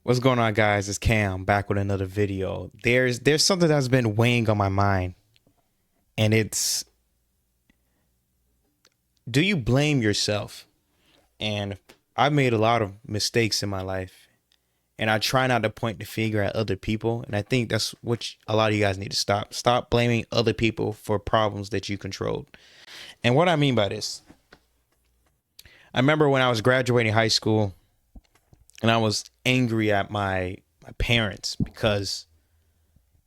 What's going on, guys? It's Cam back with another video. There's something that's been weighing on my mind, and it's, do you blame yourself? And I've made a lot of mistakes in my life, and I try not to point the finger at other people. And I think that's what a lot of you guys need to stop. Stop blaming other people for problems that you controlled. And what I mean by this, I remember when I was graduating high school, and I was angry at my parents because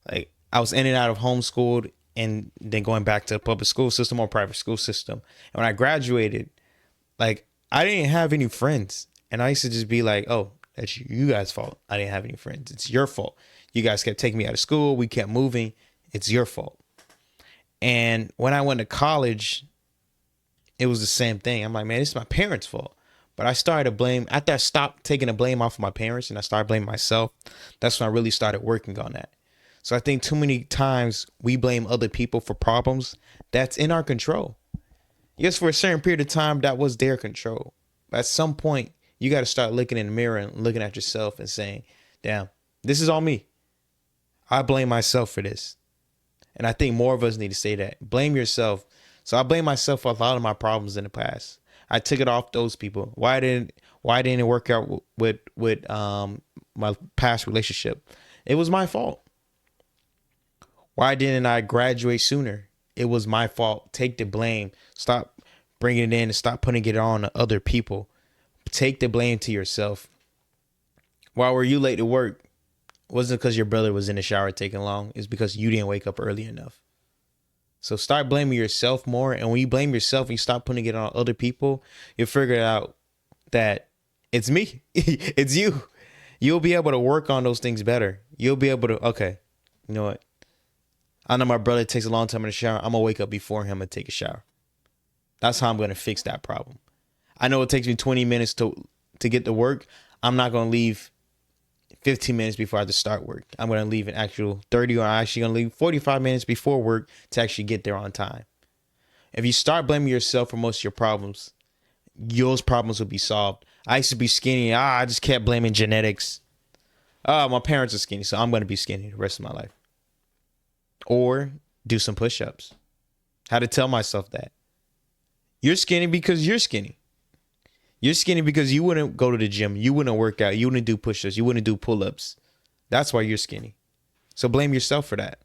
like I was in and out of homeschooled and then going back to the public school system or private school system. And when I graduated, like I didn't have any friends. And I used to just be like, oh, that's you guys' fault. I didn't have any friends. It's your fault. You guys kept taking me out of school. We kept moving. It's your fault. And when I went to college, it was the same thing. I'm like, man, it's my parents' fault. But I started to blame, after I stopped taking the blame off of my parents and I started blaming myself, that's when I really started working on that. So I think too many times we blame other people for problems that's in our control. Yes, for a certain period of time, that was their control. But at some point, you got to start looking in the mirror and looking at yourself and saying, damn, this is all me. I blame myself for this. And I think more of us need to say that. Blame yourself. So I blame myself for a lot of my problems in the past. I took it off those people. Why didn't it work out with my past relationship? It was my fault. Why didn't I graduate sooner? It was my fault. Take the blame. Stop bringing it in and stop putting it on to other people. Take the blame to yourself. Why were you late to work? It wasn't because your brother was in the shower taking long. It's because you didn't wake up early enough. So start blaming yourself more. And when you blame yourself and you stop putting it on other people, you'll figure out that it's me. It's you. You'll be able to work on those things better. You'll be able to, okay, you know what? I know my brother takes a long time in the shower. I'm going to wake up before him and take a shower. That's how I'm going to fix that problem. I know it takes me 20 minutes to get to work. I'm not going to leave 15 minutes before I have to start work. I'm going to leave an actual 30, or I'm actually going to leave 45 minutes before work to actually get there on time. If you start blaming yourself for most of your problems, those problems will be solved. I used to be skinny. I just kept blaming genetics. My parents are skinny, so I'm going to be skinny the rest of my life. Or do some push-ups. How to tell myself that. You're skinny because you're skinny. You're skinny because you wouldn't go to the gym. You wouldn't work out. You wouldn't do push-ups. You wouldn't do pull-ups. That's why you're skinny. So blame yourself for that.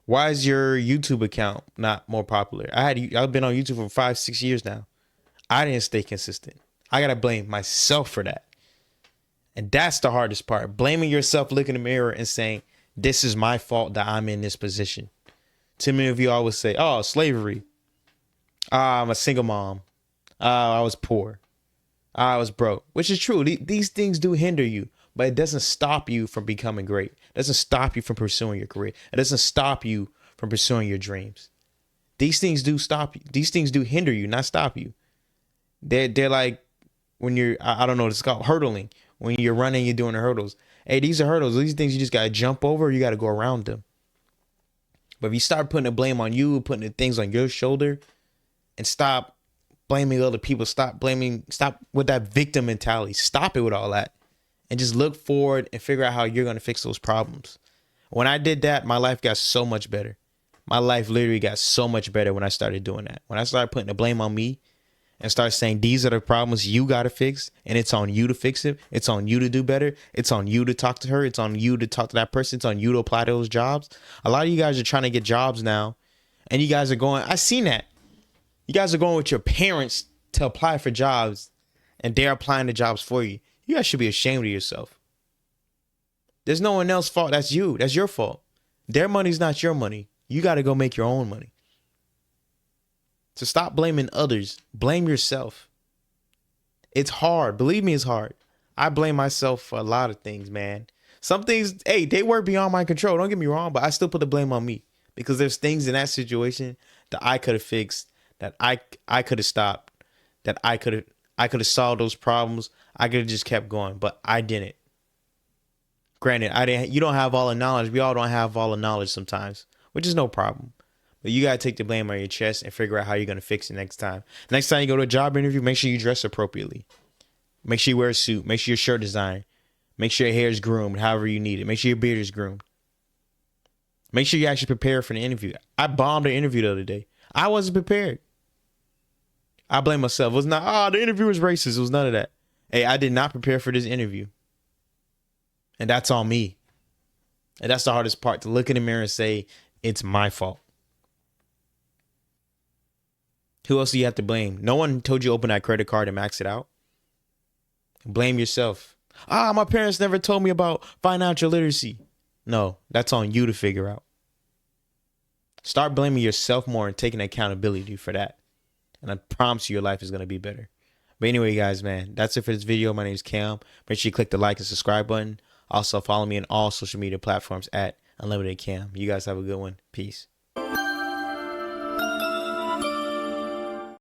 Why is your YouTube account not more popular? I've been on YouTube for 5-6 years now. I didn't stay consistent. I gotta blame myself for that. And that's the hardest part. Blaming yourself, looking in the mirror and saying, this is my fault that I'm in this position. Too many of you always say, oh, slavery. I'm a single mom. I was poor. I was broke, which is true. These things do hinder you, but it doesn't stop you from becoming great. It doesn't stop you from pursuing your career. It doesn't stop you from pursuing your dreams. These things do stop you. These things do hinder you, not stop you. They're like when you're, I don't know, it's called hurdling. When you're running, you're doing the hurdles. Hey, these are hurdles. These things you just got to jump over, or you got to go around them. But if you start putting the blame on you, putting the things on your shoulder, and stop blaming other people, stop with that victim mentality. Stop it with all that. And just look forward and figure out how you're going to fix those problems. When I did that, my life got so much better. My life literally got so much better when I started doing that. When I started putting the blame on me and start saying, these are the problems you got to fix, and it's on you to fix it. It's on you to do better. It's on you to talk to her. It's on you to talk to that person. It's on you to apply to those jobs. A lot of you guys are trying to get jobs now, and you guys are going, I seen that. You guys are going with your parents to apply for jobs, and they're applying the jobs for you. You guys should be ashamed of yourself. There's no one else's fault. That's you. That's your fault. Their money's not your money. You got to go make your own money. So stop blaming others. Blame yourself. It's hard. Believe me, it's hard. I blame myself for a lot of things, man. Some things, hey, they were beyond my control. Don't get me wrong, but I still put the blame on me because there's things in that situation that I could have fixed, that I could have stopped, that I could have solved those problems. I could have just kept going, but I didn't. Granted, I didn't. You don't have all the knowledge. We all don't have all the knowledge sometimes, which is no problem. But you gotta take the blame on your chest and figure out how you're gonna fix it next time. Next time you go to a job interview, make sure you dress appropriately. Make sure you wear a suit. Make sure your shirt is ironed. Make sure your hair is groomed however you need it. Make sure your beard is groomed. Make sure you actually prepare for the interview. I bombed the interview the other day. I wasn't prepared. I blame myself. It was not, the interview was racist. It was none of that. Hey, I did not prepare for this interview. And that's on me. And that's the hardest part, to look in the mirror and say, it's my fault. Who else do you have to blame? No one told you to open that credit card and max it out. Blame yourself. My parents never told me about financial literacy. No, that's on you to figure out. Start blaming yourself more and taking accountability for that. And I promise you your life is going to be better. But anyway, guys, man, that's it for this video. My name is Cam. Make sure you click the like and subscribe button. Also, follow me on all social media platforms at Unlimited Cam. You guys have a good one. Peace.